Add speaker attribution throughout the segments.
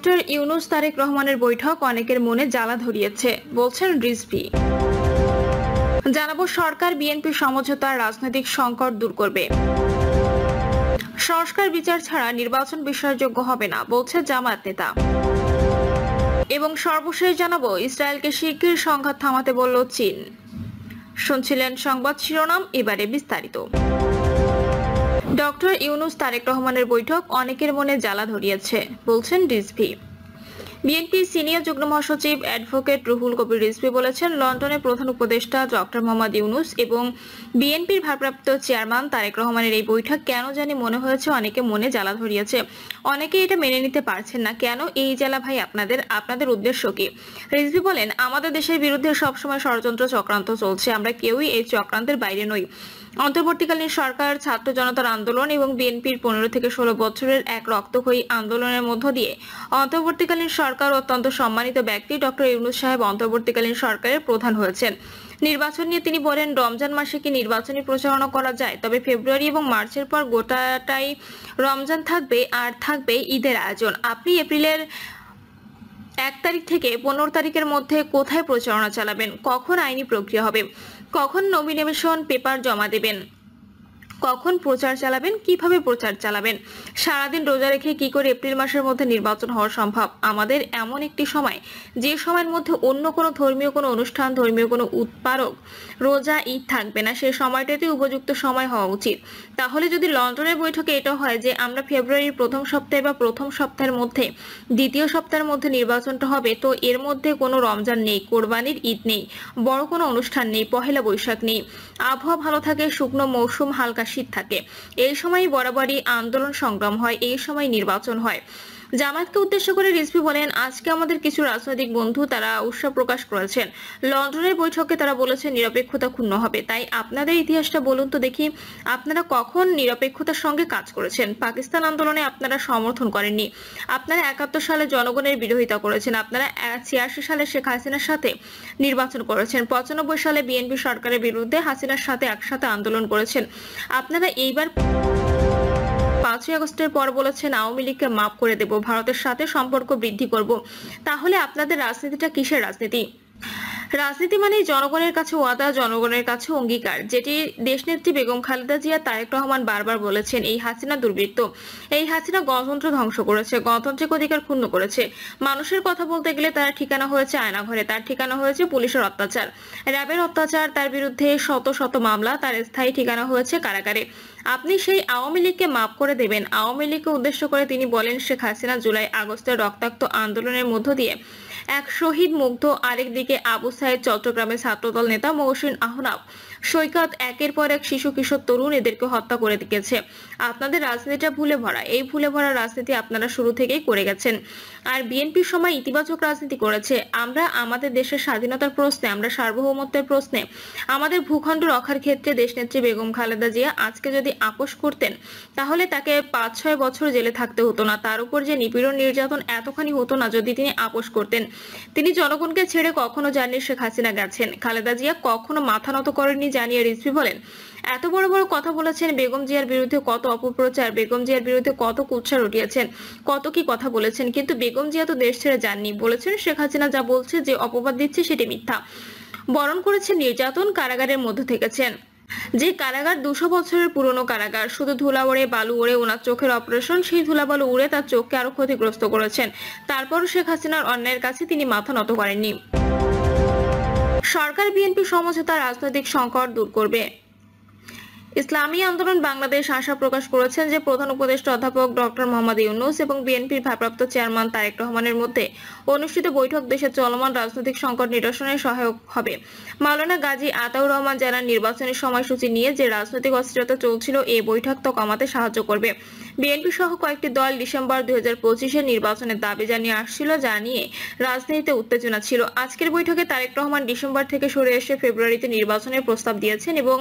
Speaker 1: Doctor Yunus Tarique রহমানের বৈঠক অনেকের মনে জ্বালা ধরিয়েছে, বলছেন রিজভী। জানাবো সরকার বিএনপি সমঝোতার রাজনৈতিক সংকট দূর করবে। সংস্কার বিচার ছাড়া নির্বাচন বিশ্বাসযোগ্য হবে না, বলছে জামায়াত নেতা। এবং সর্বশেষ জানাবো ইসরায়েলকে শিগগির সংঘাত থামাতে বলল চীন। শুনছিলেন সংবাদ শিরোনাম, এবারে বিস্তারিত। ডক্টর ইউনূস তারেক রহমানের বৈঠক অনেকের মনে জ্বালা ধরিয়েছে, বলছেন রিজভী। বিএনপি সিনিয়র যুগ্ম মহাসচিব অ্যাডভোকেট রুহুল কবির রিজভী বলেছেন, লন্ডনের প্রধান উপদেষ্টা ডক্টর মোহাম্মদ ইউনূস এবং বিএনপির ভারপ্রাপ্ত চেয়ারম্যান তারেক রহমানের এই বৈঠক কেন জানি মনে হয়েছে অনেকে মনে জ্বালা ধরিয়েছে। অনেকে এটা মেনে নিতে পারছেন না। কেন এই জ্বালা ভাই আপনাদের উদ্দেশ্য কি? রিজভী বলেন, আমাদের দেশের বিরুদ্ধে সবসময় ষড়যন্ত্র চক্রান্ত চলছে, আমরা কেউই এই চক্রান্তের বাইরে নই। অন্তর্বর্তীকালীন সরকার, ছাত্র জনতার আন্দোলন এবং বিএনপির 15 থেকে 16 বছরের এক রক্তক্ষয়ী আন্দোলনের মধ্য দিয়ে অন্তর্বর্তীকালীন সরকার অত্যন্ত সম্মানিত ব্যক্তি ডক্টর ইউনূস সাহেব অন্তর্বর্তীকালীন সরকারের প্রধান হয়েছেন। নির্বাচন নিয়ে তিনি বলেন, রমজান মাসে কি নির্বাচনী প্রচারণা করা যায়? তবে ফেব্রুয়ারি এবং মার্চের পর গোটাটাই রমজান থাকবে, আর থাকবে ঈদের আয়োজন। আপনি এপ্রিলের 1 তারিখ থেকে 15 তারিখের মধ্যে কোথায় প্রচারণা চালাবেন? কখন আইনি প্রক্রিয়া হবে? কখন নমিনেশন পেপার জমা দেবেন? কখন প্রচার চালাবেন? কিভাবে প্রচার চালাবেন? সারাদিন রোজা রেখে কি করে এপ্রিল মাসের মধ্যে নির্বাচন হওয়া সম্ভব? আমাদের এমন একটি সময়, যে সময়ের মধ্যে অন্য কোনো ধর্মীয় কোনো অনুষ্ঠান, ধর্মীয় কোনো উৎপারক, রোজা, ঈদ থাকবে না, সেই সময়টাতে উপযুক্ত সময় হওয়া উচিত। তাহলে যদি লন্ডনের বৈঠকে এটা হয় যে আমরা ফেব্রুয়ারির প্রথম সপ্তাহে বা প্রথম সপ্তাহের মধ্যে, দ্বিতীয় সপ্তাহের মধ্যে নির্বাচনটা হবে, তো এর মধ্যে কোনো রমজান নেই, কোরবানির ঈদ নেই, বড় কোনো অনুষ্ঠান নেই, পহেলা বৈশাখ নেই, আবহাওয়া ভালো থাকে, শুকনো মৌসুম, হালকা শীত থাকে। এই সময় বরাবরই আন্দোলন সংগ্রাম হয়, এই সময় নির্বাচন হয়। জামায়াতকে উদ্দেশ্য করে রিজভী বলেন, আজকে আমাদের কিছু রাজনৈতিক বন্ধু তারা উৎসাহ প্রকাশ করেছেন। লন্ডনের বৈঠকে তারা বলেছেন নিরপেক্ষতা ক্ষুণ্ণ হবে। তাই আপনাদের ইতিহাসটা বলুন তো দেখি, আপনারা কখন নিরপেক্ষতার সঙ্গে কাজ করেছেন? পাকিস্তান আন্দোলনে আপনারা সমর্থন করেননি। আপনারা 71 সালে জনগণের বিরোধিতা করেছেন। আপনারা 86 সালে শেখ হাসিনার সাথে নির্বাচন করেছেন। 95 সালে বিএনপি সরকারের বিরুদ্ধে হাসিনার সাথে একসাথে আন্দোলন করেছেন। আপনারা এইবার 5ই আগস্টের পর বলেছেন আওয়ামী লীগকে মাফ করে দেব, ভারতের সাথে সম্পর্ক বৃদ্ধি করব। তাহলে আপনাদের রাজনীতিটা কিসের রাজনীতি? রাজনীতি মানে জনগণের কাছে ওয়াদা, জনগণের কাছে অঙ্গীকার, যেটি দেশনেত্রী বেগম খালেদা জিয়া, তারেক রহমান বারবার বলেছেন। এই হাসিনা দুর্বৃত্ত, এই হাসিনা গণতন্ত্র ধ্বংস করেছে, গণতান্ত্রিক অধিকার ক্ষুণ্ণ করেছে। মানুষের কথা বলতে গেলে তার ঠিকানা হয়েছে আয়নাঘরে, তার ঠিকানা হয়েছে পুলিশের অত্যাচার, র্যাবের অত্যাচার, তার বিরুদ্ধে শত শত মামলা, তার স্থায়ী ঠিকানা হয়েছে কারাগারে। আপনি সেই আওয়ামী লীগকে মাফ করে দেবেন? আওয়ামী লীগকে উদ্দেশ্য করে তিনি বলেন, শেখ হাসিনা জুলাই আগস্টের রক্তাক্ত আন্দোলনের মধ্য দিয়ে এক শহীদ মুগ্ধ, আরেকদিকে আবু সাইদ, চট্টগ্রামের ছাত্রদল নেতা মহসিন আহনাফ, সৈকত, একের পর এক শিশু কিশোর তরুণ এদেরকে হত্যা করে দিয়েছে। আপনাদের রাজনীতিটা ভুলে ভরা। এই ভুলে ভরা রাজনীতি আপনারা শুরু থেকেই করে গেছেন। আর বিএনপির সময় ইতিবাচক রাজনীতি করেছে। আমরা আমাদের দেশের স্বাধীনতার প্রশ্নে, আমরা সার্বভৌমত্বের প্রশ্নে, আমাদের ভূখণ্ড রক্ষার ক্ষেত্রে দেশনেত্রী বেগম খালেদা জিয়া আজকে যদি আপোষ করতেন, তাহলে তাকে 5-6 বছর জেলে থাকতে হতো না। তার উপর যে নিপীড়ন নির্যাতন এতখানি হতো না যদি তিনি আপোষ করতেন। তিনি জনগণকে ছেড়ে কখনো যাননি শেখ হাসিনা গেছেন। খালেদা জিয়া কখনো মাথা নত করেননি, জানিয়ে রিজভী বলেন, এত বড় বড় কথা বলেছেন, বেগম জিয়ার বিরুদ্ধে কত অপপ্রচার, বেগম জিয়ার বিরুদ্ধে কত কুৎসা রটিয়েছেন, কত কি কথা বলেছেন, কিন্তু বেগম জিয়া তো দেশ ছেড়ে যাননি। বলেছেন শেখ হাসিনা যা বলছে, যে অপবাদ দিচ্ছে সেটি মিথ্যা। বরণ করেছেন নির্যাতন, কারাগারের মধ্যে থেকেছেন। যে কারাগার 200 বছরের পুরনো কারাগার, শুধু ধুলা ওড়ে, বালু ওড়ে, ওনার চোখের অপারেশন, সেই ধুলাবালু উড়ে তার চোখকে আরো ক্ষতিগ্রস্ত করেছেন। তারপরও শেখ হাসিনার অন্যায়ের কাছে তিনি মাথা নত করেননি। সরকার বিএনপি সমঝোতা রাজনৈতিক সংকট দূর করবে। ইসলামী আন্দোলন বাংলাদেশ আশা প্রকাশ করেছেন যে প্রধান উপদেষ্টা অধ্যাপক ডক্টর মোহাম্মদ ইউনূস এবং বিএনপির ভারপ্রাপ্ত চেয়ারম্যান তারেক রহমানের মধ্যে অনুষ্ঠিত বৈঠক দেশের চলমান রাজনৈতিক সংকট নিরসনে সহায়ক হবে। মাওলানা গাজী আতাউর রহমান জানান, নির্বাচনের সময়সূচি নিয়ে যে রাজনৈতিক অস্থিরতা চলছিল, এই বৈঠক তা কমাতে সাহায্য করবে। বিএনপি সহ কয়েকটি দল ডিসেম্বর 2025-এর নির্বাচনের দাবি জানিয়ে আসছিল, যা নিয়ে রাজনীতিতে উত্তেজনা ছিল। আজকের বৈঠকে তারেক রহমান ডিসেম্বর থেকে সরে এসে ফেব্রুয়ারিতে নির্বাচনের প্রস্তাব দিয়েছেন এবং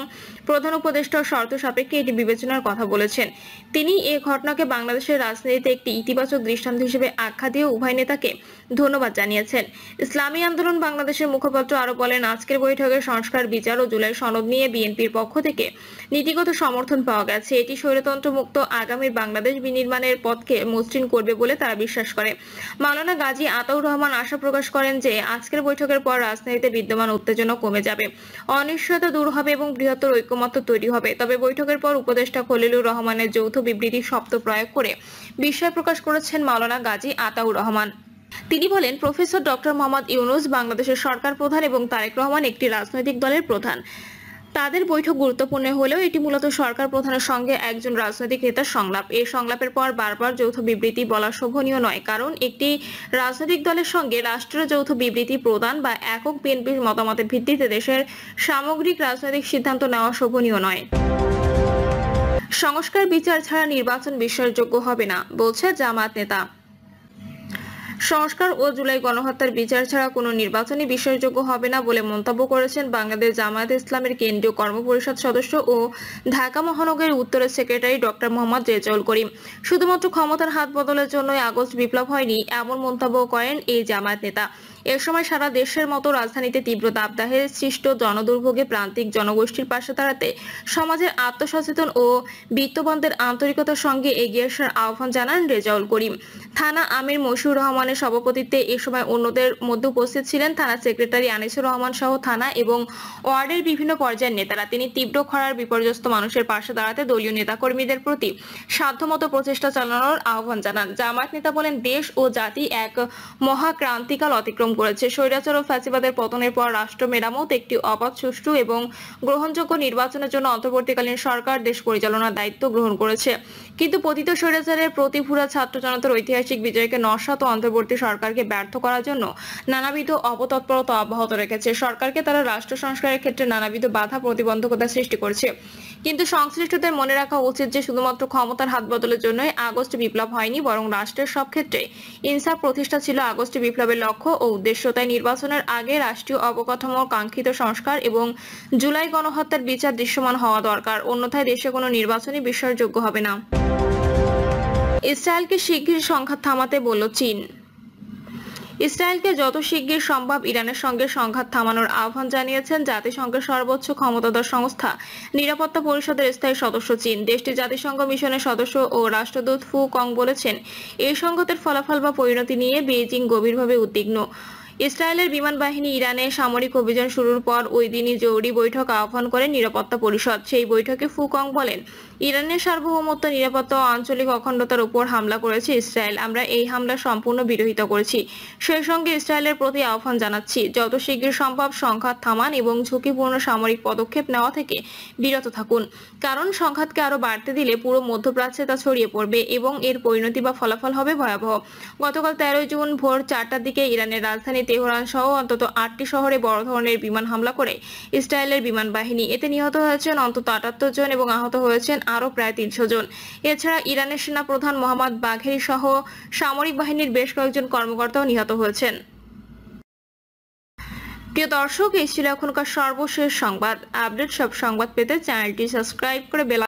Speaker 1: প্রধান উপদেষ্টা শর্ত সাপেক্ষে এটি বিবেচনার কথা বলেছেন। তিনি এই ঘটনাকে বাংলাদেশের রাজনীতিতে একটি ইতিবাচক দৃষ্টান্ত হিসেবে আখ্যা দিয়ে উভয় নেতাকে ধন্যবাদ জানিয়েছেন। ইসলামী আন্দোলন বাংলাদেশের মুখপাত্র আরো বলেন, আজকের বৈঠকে সংস্কার, বিচার ও জুলাই সনদ নিয়ে বিএনপির পক্ষ থেকে নীতিগত সমর্থন পাওয়া গেছে। এটি স্বৈরতন্ত্র মুক্ত আগামী বাংলাদেশ বিনির্মাণের পথকে মসৃণ করবে বলে তারা বিশ্বাস করে। মাওলানা গাজী আতাউর রহমান আশা প্রকাশ করেন যে আজকের বৈঠকের পর রাজনীতিতে বিদ্যমান উত্তেজনা কমে যাবে, অনিশ্চয়তা দূর হবে এবং বৃহত্তর ঐক্যমত্য তৈরি হবে। তবে বৈঠকের পর উপদেষ্টা খলিলুর রহমানের যৌথ বিবৃতি শব্দ প্রয়োগ করে বিস্ময় প্রকাশ করেছেন মাওলানা গাজী আতাউর রহমান। তিনি বলেন, প্রফেসর ডক্টর মোহাম্মদ ইউনূস বাংলাদেশের সরকার প্রধান এবং তারেক রহমান একটি রাজনৈতিক দলের প্রধান। তাদের বৈঠক গুরুত্বপূর্ণ হলেও এটি মূলত সরকার প্রধানের সঙ্গে একজন রাজনৈতিক নেতার সংলাপ। এই সংলাপের পর বারবার যৌথ বিবৃতি বলা শোভনীয় নয়, কারণ একটি রাজনৈতিক দলের সঙ্গে রাষ্ট্রের যৌথ বিবৃতি প্রদান বা একক বিএনপির মতামতের ভিত্তিতে দেশের সামগ্রিক রাজনৈতিক সিদ্ধান্ত নেওয়া শোভনীয় নয়। সংস্কার, বিচার ছাড়া নির্বাচন বিশ্বাসযোগ্য হবে না, বলছে জামায়াত নেতা। সংস্কার ও জুলাই গণহত্যার বিচার ছাড়া কোনো নির্বাচনই বিশ্বাসযোগ্য হবে না বলে মন্তব্য করেছেন বাংলাদেশ জামায়াত ইসলামের কেন্দ্রীয় কর্মপরিষদ সদস্য ও ঢাকা মহানগরের উত্তরের সেক্রেটারি ডক্টর মোহাম্মদ রেজাউল করিম। শুধুমাত্র ক্ষমতার হাত বদলের জন্যই আগস্ট বিপ্লব হয়নি, এমন মন্তব্য করেন এই জামায়াত নেতা। এ সময় সারা দেশের মতো রাজধানীতে তীব্র দাবদাহে সৃষ্ট জনদুর্ভোগে প্রান্তিক জনগোষ্ঠীর পাশে দাঁড়াতে সমাজের আত্মসচেতন ও বিত্তবানদের আন্তরিকতার সঙ্গে এগিয়ে আসার আহ্বান জানান রেজাউল করিম। থানা আমির মশিউর রহমানের সভাপতিত্বে এ সময় অন্যদের মধ্যে উপস্থিত ছিলেন থানা সেক্রেটারি আনিসুর রহমান সহ থানা এবং ওয়ার্ডের বিভিন্ন পর্যায়ের নেতারা। তিনি তীব্র খরার বিপর্যস্ত মানুষের পাশে দাঁড়াতে দলীয় নেতাকর্মীদের প্রতি সাধ্যমতো প্রচেষ্টা চালানোর আহ্বান জানান। জামায়াত নেতা বলেন, দেশ ও জাতি এক মহাক্রান্তিকাল অতিক্রম করেছে। স্বৈরাচার ও ফ্যাসিবাদের পতনের পর রাষ্ট্র মেরামত, একটি অবাধ, সুষ্ঠু এবং গ্রহণযোগ্য নির্বাচনের জন্য অন্তর্বর্তীকালীন সরকার দেশ পরিচালনার দায়িত্ব গ্রহণ করেছে। কিন্তু পতিত স্বৈরাচারের প্রতিভূরা ছাত্র জনতার ঐতিহাসিক বিজয়কে নস্যাৎ ও অন্তর্বর্তী সরকারকে ব্যর্থ করার জন্য নানাবিধ অপতৎপরতা অব্যাহত রেখেছে। সরকারকে তারা রাষ্ট্র সংস্কারের ক্ষেত্রে নানাবিধ বাধা প্রতিবন্ধকতা সৃষ্টি করছে। কিন্তু সংশ্লিষ্টদের মনে রাখা উচিত যে শুধুমাত্র ক্ষমতার হাত বদলের জন্যই আগস্ট বিপ্লব হয়নি, বরং রাষ্ট্রের সব ক্ষেত্রে ইনসাফ প্রতিষ্ঠা ছিল আগস্ট বিপ্লবের লক্ষ্য ও উদ্দেশ্য। তাই নির্বাচনের আগে রাষ্ট্রীয় অবকাঠামো, কাঙ্ক্ষিত সংস্কার এবং জুলাই গণহত্যার বিচার দৃশ্যমান হওয়া দরকার, অন্যথায় দেশে কোনো নির্বাচনই বিশ্বাসযোগ্য হবে না। ইসরায়েলকে শিগগির সংঘাত থামাতে বলল চীন। ইসরায়েলকে যত শিগগির সম্ভব ইরানের সঙ্গে সংঘাত থামানোর আহ্বান জানিয়েছেন জাতিসংঘের সর্বোচ্চ ক্ষমতাধর সংস্থা নিরাপত্তা পরিষদের স্থায়ী সদস্য চীন। দেশটির জাতিসংঘ মিশনের সদস্য ও রাষ্ট্রদূত ফু কং বলেছেন, এই সংঘাতের ফলাফল বা পরিণতি নিয়ে বেইজিং গভীরভাবে উদ্বিগ্ন। ইসরায়েলের বিমান বাহিনী ইরানে সামরিক অভিযান শুরুর পর ওই দিনই জরুরি বৈঠক আহ্বান করে নিরাপত্তা পরিষদ। সেই বৈঠকে ফু কং বলেন, ইরানের সার্বভৌমত্ব, নিরাপত্তা ও আঞ্চলিক অখণ্ডতার উপর হামলা করেছে ইসরায়েল। আমরা এই হামলা সম্পূর্ণ বিরোধিতা করেছি। সেই সঙ্গে ইসরায়েলের প্রতি আহ্বান জানাচ্ছি, যত শীঘ্র সম্ভব সংঘাত থামান এবং ঝুঁকিপূর্ণ সামরিক পদক্ষেপ নেওয়া থেকে বিরত থাকুন, কারণ সংঘাতকে আরো বাড়তে দিলে পুরো মধ্যপ্রাচ্যে তা ছড়িয়ে পড়বে এবং এর পরিণতি বা ফলাফল হবে ভয়াবহ। গতকাল 13 জুন ভোর 4টার দিকে ইরানের রাজধানী তেহরান সহ অন্তত 8টি শহরে বড় ধরনের বিমান হামলা করে ইসরায়েলের বিমান বাহিনী। এতে নিহত হয়েছেন অন্তত 78 জন এবং আহত হয়েছেন আরো প্রায় 300 জন। এছাড়া ইরানের সেনা প্রধান মোহাম্মদ বাঘেরি সহ সামরিক বাহিনীর বেশ কয়েকজন কর্মকর্তাও নিহত হয়েছেন। প্রিয় দর্শক, এই ছিল এখনকার সর্বশেষ সংবাদ। আপডেট সব সংবাদ পেতে চ্যানেলটি সাবস্ক্রাইব করে বেল